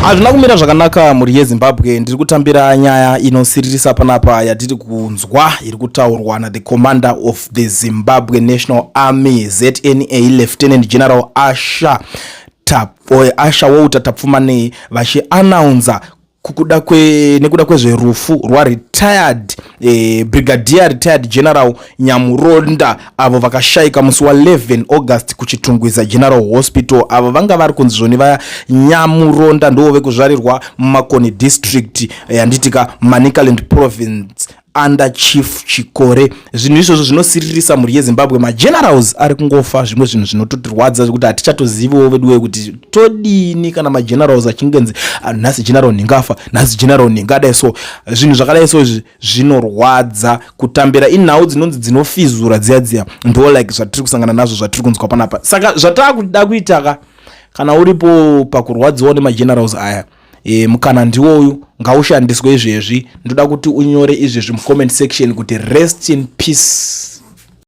Hazvina kumira zvakanaka muri yeZimbabwe. Ndiri kutambira nyaya inosiririsa panapa yatiri kunzwa iri kutaurwa naThe Commander of the Zimbabwe National Army ZNA Lieutenant General Asha Walter Tapfumane vachianaunza nekuda kwezverufu rwaRetired Brigadier Retired General Nyamuronda avo vakashayika musi wa11 August kuchitungwiza General Hospital. Avo vanga vari kunzi zvoni vaya Nyamuronda ndo vekuzvarirwa muMakoni District yanditika Manicaland Province under Chief Chikore. Zvinhu izvozvo zvinosiririsa muri yeZimbabwe. Magenerals ari kungofa, zvimwe zvinhu zvinototirwadza kuti hatichatoziviwo veduwe kuti todini kana magenerals achingenzi nhasi general ningafa, nhasi general ningadai. So zvinhu zvakadai so zvinorwadza kutambira inhau dzinonzi dzinofizura dziya ndo like zvatiri kusangana nazvo zvatiri kunzwa panapa. Saka zvatakuda kuita kana uripo pakurwadziwa nemagenerals aya, mukana ndiwo uyu ngaushandiswe izvezvi. Ndoda kuti unyore izvezvi mucomment section kuti rest in peace